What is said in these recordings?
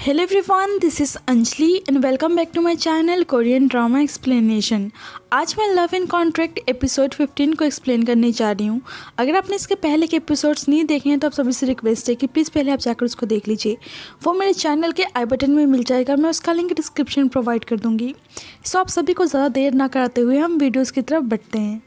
Hello everyone, this is Anjali and welcome back to my channel Korean Drama Explanation। आज मैं love and contract episode 15 को explain करने जा रही हूँ। अगर आपने इसके पहले के एपिसोड्स नहीं देखे हैं तो आप सभी से रिक्वेस्ट है कि प्लीज़ पहले आप जाकर उसको देख लीजिए। वो मेरे चैनल के आई बटन में मिल जाएगा, मैं उसका लिंक डिस्क्रिप्शन प्रोवाइड कर दूँगी। सो आप सभी को ज़्यादा देर ना कराते हुए हम वीडियोज़ की तरफ बढ़ते हैं।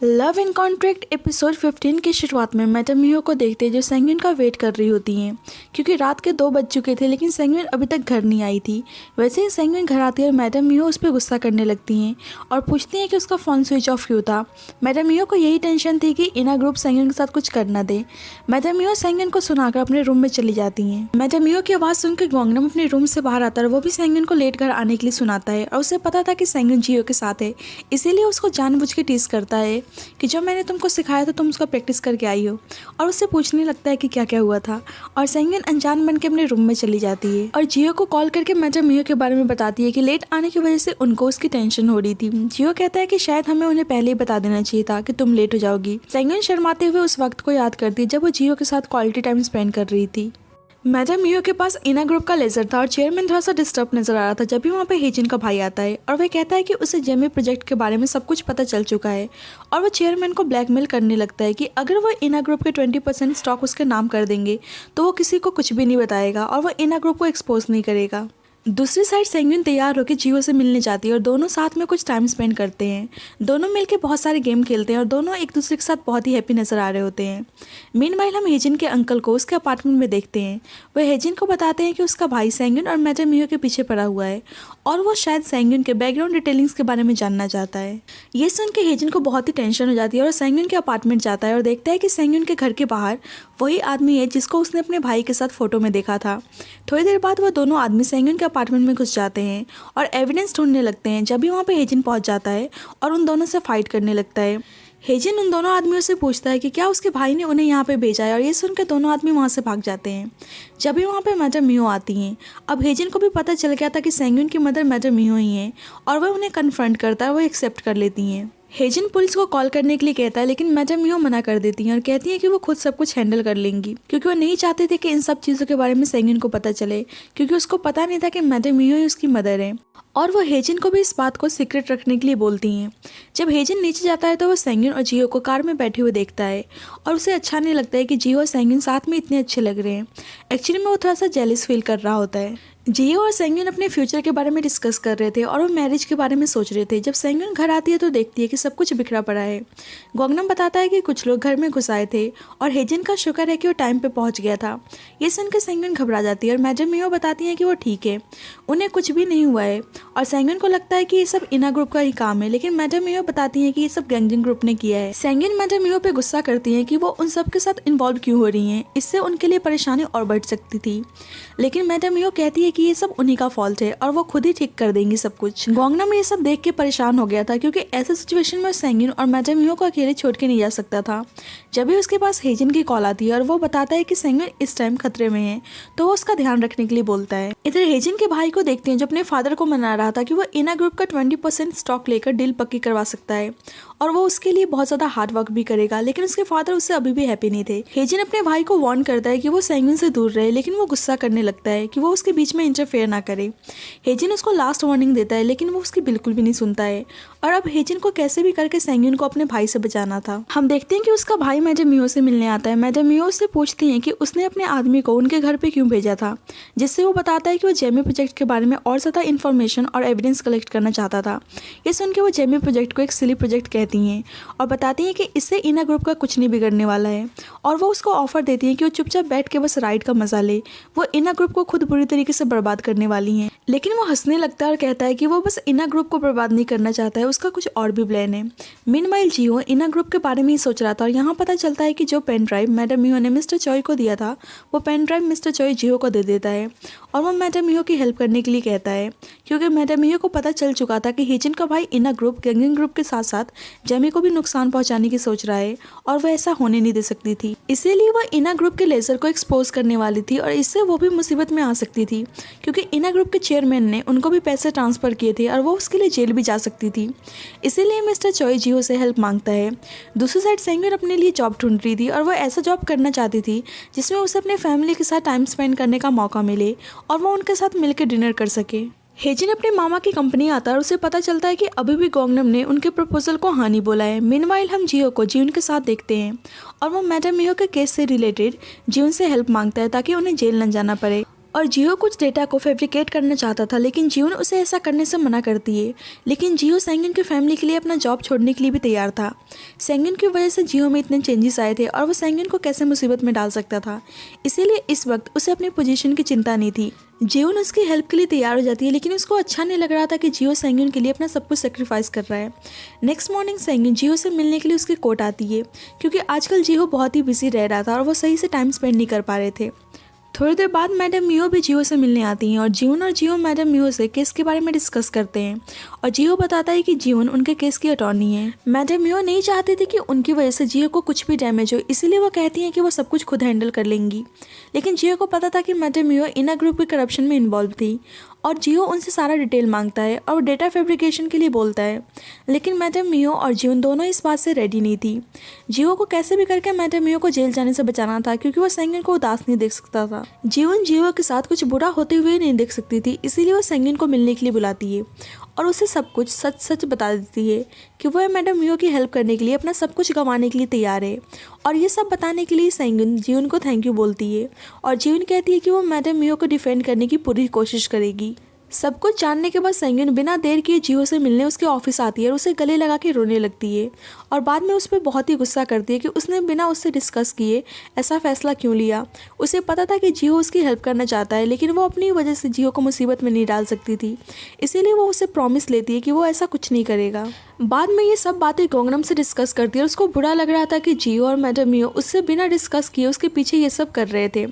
लव एंड कॉन्ट्रैक्ट एपिसोड 15 की शुरुआत में मैडम मियो को देखते हैं जो सेंगविन का वेट कर रही होती हैं, क्योंकि रात के 2 बज चुके थे लेकिन सेंगविन अभी तक घर नहीं आई थी। वैसे ही सेंगविन घर आती है और मैडम मियो उस पर गुस्सा करने लगती हैं और पूछती हैं कि उसका फ़ोन स्विच ऑफ क्यों था। मैडम मियो को यही टेंशन थी कि इना ग्रुप सेंगविन के साथ कुछ कर ना दे। मैडम मियो सेंगविन को सुनाकर अपने रूम में चली जाती हैं। मैडम मियो की आवाज़ सुनकर गोंगनम अपने रूम से बाहर आता है और वो भी सेंगविन को लेट घर आने के लिए सुनाता है और उसे पता था कि सेंगविन जियो के साथ है, इसीलिए उसको जानबूझ के टीज करता है कि जो मैंने तुमको सिखाया था तुम उसका प्रैक्टिस करके आई हो, और उससे पूछने लगता है कि क्या क्या हुआ था। और सेंगविन अनजान बन के अपने रूम में चली जाती है और जियो को कॉल करके मैडम मियो के बारे में बताती है कि लेट आने की वजह से उनको उसकी टेंशन हो रही थी। जियो कहता है कि शायद हमें उन्हें पहले ही बता देना चाहिए था कि तुम लेट हो जाओगी। सेंगविन शर्माते हुए उस वक्त को याद करती है जब वो जियो के साथ क्वालिटी टाइम स्पेंड कर रही थी। मैडम मियो के पास इना ग्रुप का लेजर था और चेयरमैन थोड़ा सा डिस्टर्ब नजर आ रहा था जब भी वहाँ पे हेजिन का भाई आता है और वह कहता है कि उसे जेमी प्रोजेक्ट के बारे में सब कुछ पता चल चुका है और वो चेयरमैन को ब्लैकमेल करने लगता है कि अगर वो इना ग्रुप के 20% स्टॉक उसके नाम कर देंगे तो वो किसी को कुछ भी नहीं बताएगा और वो इना ग्रुप को एक्सपोज नहीं करेगा। दूसरी साइड सेंगविन तैयार होकर जियो से मिलने जाती है और दोनों साथ में कुछ टाइम स्पेंड करते हैं। दोनों मिलकर बहुत सारे गेम खेलते हैं और दोनों एक दूसरे के साथ बहुत ही हैप्पी नजर आ रहे होते हैं। मीनवाइल हम हेजिन के अंकल को उसके अपार्टमेंट में देखते हैं। वह हेजिन को बताते हैं कि उसका भाई सेंगविन और मैडम मियो के पीछे पड़ा हुआ है और वो शायद सेंगविन के बैकग्राउंड डिटेलिंग्स के बारे में जानना चाहता है। ये सुन के हेजिन को बहुत ही टेंशन हो जाती है और सेंगविन के अपार्टमेंट जाता है और देखता है कि सेंगविन के घर के बाहर वही आदमी है जिसको उसने अपने भाई के साथ फोटो में देखा था। थोड़ी देर बाद वह दोनों आदमी सेंगविन के अपार्टमेंट में घुस जाते हैं और एविडेंस ढूंढने लगते हैं। जब भी वहाँ पे हेजिन पहुँच जाता है और उन दोनों से फाइट करने लगता है। हेजिन उन दोनों आदमियों से पूछता है कि क्या उसके भाई ने उन्हें यहाँ पे भेजा है और ये सुनकर दोनों आदमी वहाँ से भाग जाते हैं। जब भी वहाँ पे मैडम मियो आती हैं, अब हेजिन को भी पता चल गया था कि सेंगविन की मदर मैडम मियो ही हैं और वह उन्हें कन्फ्रंट करता है, वो एक्सेप्ट कर लेती हैं। हेजिन पुलिस को कॉल करने के लिए कहता है लेकिन मैडम मियो मना कर देती हैं और कहती हैं कि वो खुद सब कुछ हैंडल कर लेंगी, क्योंकि वो नहीं चाहते थे कि इन सब चीज़ों के बारे में सेंगविन को पता चले, क्योंकि उसको पता नहीं था कि मैडम मियो ही उसकी मदर है और वो हेजिन को भी इस बात को सीक्रेट रखने के लिए बोलती हैं। जब हेजिन नीचे जाता है तो वो सेंगविन और जियो को कार में बैठे हुए देखता है और उसे अच्छा नहीं लगता है कि जियो और सेंगविन साथ में इतने अच्छे लग रहे हैं। एक्चुअली में वो थोड़ा सा जेलस फील कर रहा होता है। जियो और सेंगविन अपने फ्यूचर के बारे में डिस्कस कर रहे थे और वो मैरिज के बारे में सोच रहे थे। जब सेंगविन घर आती है तो देखती है कि सब कुछ बिखरा पड़ा है। गोंगनम बताता है कि कुछ लोग घर में घुस आए थे और हेजिन का शुक्र है कि वो टाइम पे पहुंच गया था। ये सुनकर सेंगविन घबरा जाती है और मैडम मियो बताती है कि वो ठीक है, उन्हें कुछ भी नहीं हुआ है और सेंगविन को लगता है कि ये सब इना ग्रुप का ही काम है, लेकिन मैडम मियो बताती है कि ये सब गैंगजिंग ग्रुप ने किया है। सेंगविन मैडम मियो पे गुस्सा करती है कि वो उन सब के साथ इन्वॉल्व क्यों हो रही हैं, इससे उनके लिए परेशानी और बढ़ सकती थी। लेकिन मैडम मियो कहती है कि ये सब उन्हीं का फॉल्ट है और वो खुद ही ठीक कर देंगी सब कुछ। गोंगनम ये सब देख के परेशान हो गया था, क्योंकि ऐसे सिचुएशन में सेंगविन और मैडम मियो को अकेले छोड़ के नहीं जा सकता था। जब भी उसके पास हेजिन की कॉल आती है और वो बताता है कि सेंगविन इस टाइम खतरे में है तो वो उसका ध्यान रखने के लिए बोलता है। इधर हेजिन के भाई को देखते हैं जो अपने फादर को मना रहा था कि वो इना ग्रुप का 20% स्टॉक लेकर डील पक्की करवा सकता है और वो उसके लिए बहुत ज्यादा हार्ड वर्क भी करेगा, लेकिन उसके फादर उससे अभी भी हैप्पी नहीं थे। हेजिन अपने भाई को वार्न करता है कि वो सेंगविन से दूर रहे, लेकिन वो गुस्सा करने लगता है कि वो उसके बीच में इंटरफेयर ना करे। हेजिन उसको लास्ट वार्निंग देता है लेकिन वो उसकी बिल्कुल भी नहीं सुनता है और अब हेजिन को कैसे भी करके सेंगविन को अपने भाई से बचाना था। हम देखते हैं कि उसका भाई मैडम मियो से मिलने आता है। मैडम मियो उससे पूछती हैं कि उसने अपने आदमी को उनके घर पे क्यों भेजा था, जिससे वो बताता है कि वो जेमी प्रोजेक्ट के बारे में और ज़्यादा इन्फॉर्मेशन और एविडेंस कलेक्ट करना चाहता था। ये सुन के वो जेमी प्रोजेक्ट को एक सिली प्रोजेक्ट कहती हैं और बताती हैं कि इससे इना ग्रुप का कुछ नहीं बिगड़ने वाला है और वो उसको ऑफर देती हैं कि वो चुपचाप बैठ के बस राइड का मजा ले, वो इना ग्रुप को खुद बुरी तरीके से बर्बाद करने वाली हैं। लेकिन वो हंसने लगता है और कहता है कि वो बस इना ग्रुप को बर्बाद नहीं करना चाहता है, उसका कुछ और भी प्लान है। मीनवाइल जियो इना ग्रुप के बारे में ही सोच रहा था और यहाँ पता चलता है कि जो पेन ड्राइव मैडम मियो ने मिस्टर चॉय को दिया था वो पेन ड्राइव मिस्टर चॉय जियो को दे देता है और वो मैडम मियो की हेल्प करने के लिए कहता है, क्योंकि मैडम मियो को पता चल चुका था कि हेजिन का भाई इना ग्रुप गैंगिंग ग्रुप के साथ साथ जेमी को भी नुकसान पहुंचाने की सोच रहा है और वह ऐसा होने नहीं दे सकती थी। इसीलिए वह इना ग्रुप के लेजर को एक्सपोज करने वाली थी और इससे वो भी मुसीबत में आ सकती थी, क्योंकि इना ग्रुप के चेयरमैन ने उनको भी पैसे ट्रांसफर किए थे और वो उसके लिए जेल भी जा सकती थी। इसीलिए मिस्टर चॉय जियो से हेल्प मांगता है। दूसरी साइड सेंग्यून अपने लिए जॉब ढूंढ रही थी और वो ऐसा जॉब करना चाहती थी जिसमें उसे अपने फैमिली के साथ टाइम स्पेंड करने का मौका मिले और वो उनके साथ मिलकर डिनर कर सके। हेजिन अपने मामा की कंपनी आता है और उसे पता चलता है कि अभी भी गोंगनम ने उनके प्रपोजल को हाँ नहीं बोला है। मीनवाइल हम जियो को जीवन के साथ देखते हैं और वो मैडम मियो के केस से रिलेटेड जीवन से हेल्प मांगता है ताकि उन्हें जेल न जाना पड़े। और जियो कुछ डेटा को फैब्रिकेट करना चाहता था, लेकिन जीवन उसे ऐसा करने से मना करती है। लेकिन जियो सेंगिन की फैमिली के लिए अपना जॉब छोड़ने के लिए भी तैयार था। सेंगिन की वजह से जियो में इतने चेंजेस आए थे और वो सेंगिन को कैसे मुसीबत में डाल सकता था, इसीलिए इस वक्त उसे अपनी पोजीशन की चिंता नहीं थी। जियोन उसकी हेल्प के लिए तैयार हो जाती है, लेकिन उसको अच्छा नहीं लग रहा था कि जियो सेंगिन के लिए अपना सब कुछ सेक्रीफाइस कर रहा है। नेक्स्ट मॉर्निंग सेंगिन जियो से मिलने के लिए उसके कोर्ट आती है, क्योंकि आजकल जियो बहुत ही बिजी रह रहा था और वो सही से टाइम स्पेंड नहीं कर पा रहे थे। थोड़ी देर बाद मैडम मियो भी जियो से मिलने आती हैं और जीवन और जियो मैडम मियो से केस के बारे में डिस्कस करते हैं और जियो बताता है कि जीवन उनके केस की अटॉर्नी है। मैडम मियो नहीं चाहती थी कि उनकी वजह से जियो को कुछ भी डैमेज हो, इसीलिए वो कहती हैं कि वो सब कुछ खुद हैंडल कर लेंगी। लेकिन जियो को पता था कि मैडम मियो इना ग्रुप के करप्शन में इन्वॉल्व थी और जियो उनसे सारा डिटेल मांगता है और डेटा फैब्रिकेशन के लिए बोलता है। लेकिन मैडम मियो और जीवन दोनों इस बात से रेडी नहीं थी। जियो को कैसे भी करके मैडम मियो को जेल जाने से बचाना था, क्योंकि वो सेंगिन को उदास नहीं देख सकता था। जीवन जियो के साथ कुछ बुरा होते हुए नहीं देख सकती थी, इसीलिए वो सेंगिन को मिलने के लिए बुलाती है और उसे सब कुछ सच सच बता देती है कि वह मैडम मियो की हेल्प करने के लिए अपना सब कुछ गंवाने के लिए तैयार है। और ये सब बताने के लिए सेंगिन जीवन को थैंक यू बोलती है और जीवन कहती है कि वो मैडम मियो को डिफेंड करने की पूरी कोशिश करेगी। सब कुछ जानने के बाद सेंगिन बिना देर किए जियो से मिलने उसके ऑफिस आती है और उसे गले लगा के रोने लगती है और बाद में उस पर बहुत ही गुस्सा करती है कि उसने बिना उससे डिस्कस किए ऐसा फैसला क्यों लिया। उसे पता था कि जियो उसकी हेल्प करना चाहता है, लेकिन वो अपनी वजह से जियो को मुसीबत में नहीं डाल सकती थी, इसीलिए वो उससे प्रॉमिस लेती है कि वो ऐसा कुछ नहीं करेगा। बाद में ये सब बातें गोंगनम से डिस्कस करती है और उसको बुरा लग रहा था कि जियो और मैडम मियो उससे बिना डिस्कस किए उसके पीछे ये सब कर रहे थे।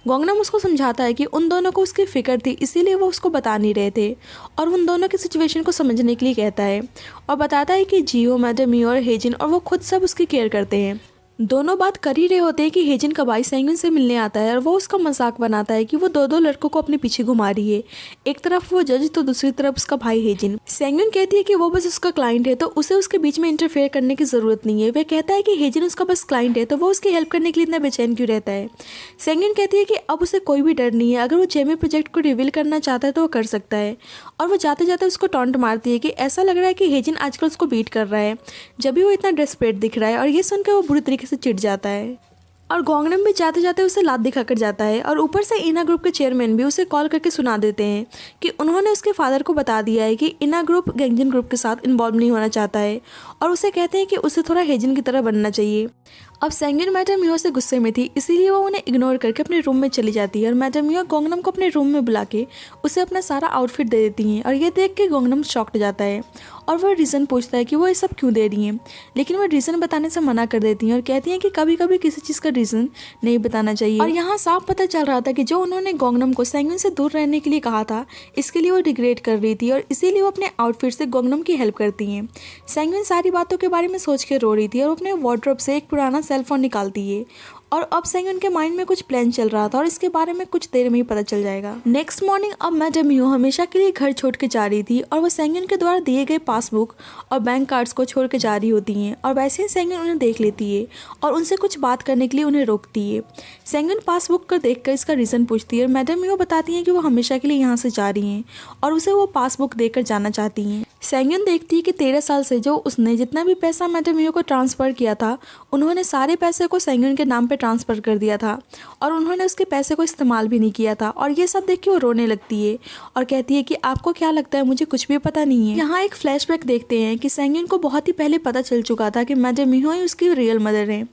गोंगनम उसको समझाता है कि उन दोनों को उसकी फिक्र थी, इसीलिए वो उसको बता नहीं रहे थे और उन दोनों की सिचुएशन को समझने के लिए कहता है और बताता है कि जियो, मैडम मियो और हेजिन और वो खुद सब उसकी केयर करते हैं। दोनों बात कर ही रहे होते हैं कि हेजिन कबाई सेंगिन से मिलने आता है और वो उसका मजाक बनाता है कि वो दो लड़कों को अपने पीछे घुमा रही है, एक तरफ वो जज तो दूसरी तरफ उसका भाई हेजिन। सेंगिन कहती है कि वो बस उसका क्लाइंट है तो उसे उसके बीच में इंटरफेयर करने की जरूरत नहीं है। वह कहता है कि हेजिन उसका बस क्लाइंट है तो वो उसकी हेल्प करने के लिए इतना बेचैन क्यों रहता है। सेंगिन कहती है कि अब उसे कोई भी डर नहीं है, अगर वो जेमी प्रोजेक्ट को रिवील करना चाहता है तो वो कर सकता है। और वो जाते जाते उसको टॉन्ट मारती है कि ऐसा लग रहा है कि हेजिन आजकल उसको बीट कर रहा है, जब भी वो इतना डेस्परेट दिख रहा है। और ये सुनकर वो बुरी तरीके से चिढ़ जाता है और गोंगनम भी जाते जाते उसे लात दिखाकर जाता है और ऊपर से इना ग्रुप के चेयरमैन भी उसे कॉल करके सुना देते हैं कि उन्होंने उसके फादर को बता दिया है कि इना ग्रुप गैंगजिन ग्रुप के साथ इन्वॉल्व नहीं होना चाहता है और उसे कहते हैं कि उसे थोड़ा हेजिन की तरह बनना चाहिए। अब सेंगिन मैडम मियो से गुस्से में थी, इसीलिए वो उन्हें इग्नोर करके अपने रूम में चली जाती है और मैडम मियो गोंगनम को अपने रूम में बुला के उसे अपना सारा आउटफिट दे देती हैं और ये देख के गोंगनम शॉक्ड जाता है और वह रीज़न पूछता है कि वो ये सब क्यों दे रही हैं, लेकिन वह रीज़न बताने से मना कर देती हैं और कहती हैं कि कभी कभी किसी चीज़ का रीज़न नहीं बताना चाहिए। और यहाँ साफ पता चल रहा था कि जो उन्होंने गोंगनम को सेंगिन से दूर रहने के लिए कहा था, इसके लिए वो रिग्रेट कर रही थी और इसीलिए वो अपने आउटफिट से गोंगनम की हेल्प करती हैं। सेंगिन सारी बातों के बारे में सोच के रो रही थी और वो अपने वार्डरोब से एक पुराना सेल फोन निकालती है और अब सेंगिन के माइंड में कुछ प्लान चल रहा था और इसके बारे में कुछ देर में ही पता चल जाएगा। नेक्स्ट मॉर्निंग अब मैडम मियो हमेशा के लिए घर छोड़ के जा रही थी और वो सेंगिन के द्वारा दिए गए पासबुक और बैंक कार्ड्स को छोड़ के जा रही होती हैं और वैसे ही सेंगिन उन्हें देख लेती है और उनसे कुछ बात करने के लिए उन्हें रोकती है। सेंगिन पासबुक को देखकर इसका रीज़न पूछती है और मैडम मियो बताती हैं कि वो हमेशा के लिए यहाँ से जा रही हैं और उसे वो पासबुक देकर जाना चाहती हैं। सेंगिन देखती है कि 13 साल से जो उसने जितना भी पैसा मैडम मियो को ट्रांसफ़र किया था, उन्होंने सारे पैसे को सेंगिन के नाम पे ट्रांसफ़र कर दिया था और उन्होंने उसके पैसे को इस्तेमाल भी नहीं किया था। और ये सब देख के वो रोने लगती है और कहती है कि आपको क्या लगता है, मुझे कुछ भी पता नहीं है। यहाँ एक फ्लैशबैक देखते हैं कि सेंगिन को बहुत ही पहले पता चल चुका था कि मैडम मियो ही उसकी रियल मदर है,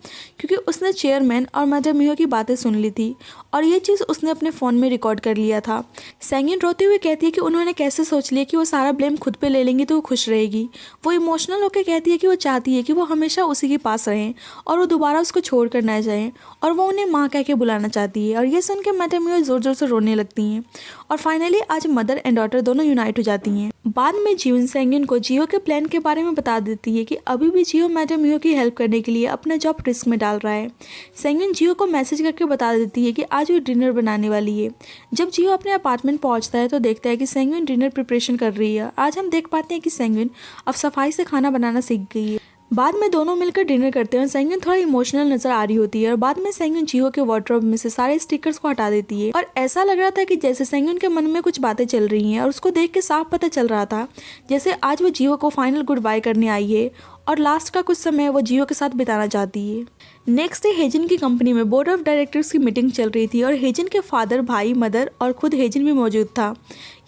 क्योंकि उसने चेयरमैन और मैडम मियो की बातें सुन ली थी और ये चीज़ उसने अपने फ़ोन में रिकॉर्ड कर लिया था। सेंगिन रोते हुए कहती है कि उन्होंने कैसे सोच लिया कि वो सारा ब्लेम खुद पे ले लेंगी तो वो खुश रहेगी। वो इमोशनल होकर कहती है कि वो चाहती है कि वो हमेशा उसी के पास रहें और वो दोबारा उसको छोड़ कर ना जाएं और वो उन्हें माँ कह के बुलाना चाहती है। और ये सुन के मैडम मियो ज़ोर ज़ोर से रोने लगती हैं और फाइनली आज मदर एंड डॉटर दोनों यूनाइट हो जाती हैं। बाद में जीवन सेंगिन को जियो के प्लान के बारे में बता देती है कि अभी भी जियो मैडम मियो की हेल्प करने के लिए अपना जॉब रिस्क में डाल रहा है। सेंगिन जियो को मैसेज करके बता देती है कि आज वो डिनर बनाने वाली है। जब जियो अपने अपार्टमेंट पहुंचता है तो देखता है कि सेंगिन डिनर प्रिपरेशन कर रही है। आज हम देख पाते हैं कि सेंगिन अब सफाई से खाना बनाना सीख गई है। बाद में दोनों मिलकर डिनर करते हैं और सेंगिन थोड़ा इमोशनल नजर आ रही होती है और बाद में सेंगिन जियो के वार्डरोब में से सारे स्टिकर्स को हटा देती है और ऐसा लग रहा था कि जैसे सेंगिन के मन में कुछ बातें चल रही हैं और उसको देख के साफ पता चल रहा था जैसे आज वो जियो को फाइनल गुड बाय करने आई है और लास्ट का कुछ समय वो जियो के साथ बिताना चाहती है। नेक्स्ट डे हेजिन की कंपनी में बोर्ड ऑफ डायरेक्टर्स की मीटिंग चल रही थी और हेजिन के फादर, भाई, मदर और खुद हेजिन भी मौजूद था।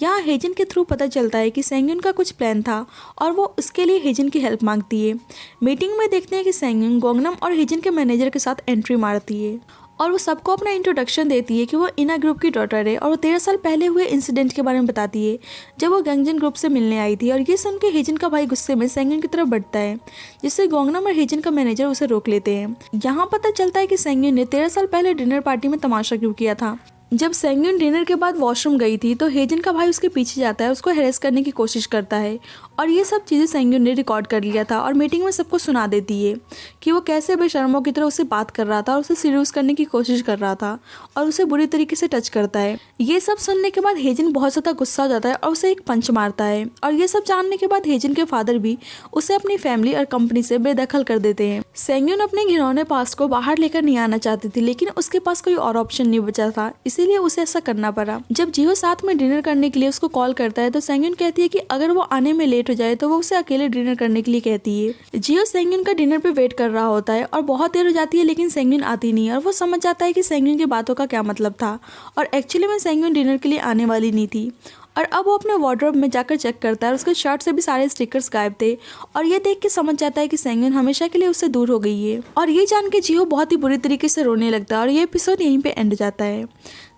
यहाँ हेजिन के थ्रू पता चलता है कि सेंगिन का कुछ प्लान था और वो उसके लिए हेजिन की हेल्प मांगती है। मीटिंग में देखते हैं कि सेंगिन गोंगनम और हेजिन के मैनेजर के साथ एंट्री मारती है और वो सबको अपना इंट्रोडक्शन देती है कि वो इना ग्रुप की डॉटर है और वो 13 साल पहले हुए इंसिडेंट के बारे में बताती है जब वो गंगजन ग्रुप से मिलने आई थी। और ये सुन के हेजिन का भाई गुस्से में सेंगिन की तरफ बढ़ता है जिससे गोंगनम और हेजिन का मैनेजर उसे रोक लेते हैं। यहाँ पता चलता है कि सेंगिन ने 13 साल पहले डिनर पार्टी में तमाशा क्यों किया था। जब सेंगिन डिनर के बाद वॉशरूम गई थी तो हेजिन का भाई उसके पीछे जाता है, उसको हैरेस करने की कोशिश करता है और ये सब चीज़ें सेंगिन ने रिकॉर्ड कर लिया था और मीटिंग में सबको सुना देती है कि वो कैसे बेशर्मों की तरह उससे बात कर रहा था और उसे सीरियस करने की कोशिश कर रहा था और उसे बुरी तरीके से टच करता है। ये सब सुनने के बाद हेजिन बहुत ज़्यादा गुस्सा हो जाता है और उसे एक पंच मारता है और ये सब जानने के बाद हेजिन के फादर भी उसे अपनी फैमिली और कंपनी से बेदखल कर देते हैं। सेंगिन अपने घिनौने पास्ट को बाहर लेकर नहीं आना चाहती थी लेकिन उसके पास कोई और ऑप्शन नहीं बचा था, इसीलिए उसे ऐसा करना पड़ा। जब जियो साथ में डिनर करने के लिए उसको कॉल करता है तो सेंगिन कहती है कि अगर वो आने में लेट हो जाए तो वो उसे अकेले डिनर करने के लिए कहती है। जियो सेंगिन का डिनर पे वेट कर रहा होता है और बहुत देर हो जाती है लेकिन सेंगिन आती नहीं और वो समझ जाता है कि सेंगिन की बातों का क्या मतलब था और एक्चुअली में सेंगिन डिनर के लिए आने वाली नहीं थी। और अब वो अपने वार्डरोब में जाकर चेक करता है और उसके शर्ट से भी सारे स्टिकर्स गायब थे और ये देख के समझ जाता है कि सेंगिन हमेशा के लिए उससे दूर हो गई है और ये जान के जियो बहुत ही बुरी तरीके से रोने लगता है और ये एपिसोड यहीं पे एंड जाता है।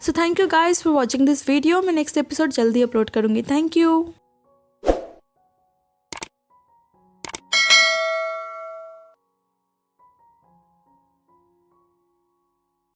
So thank you guys for watching this video. मैं नेक्स्ट एपिसोड जल्दी अपलोड करूँगी। Thank you.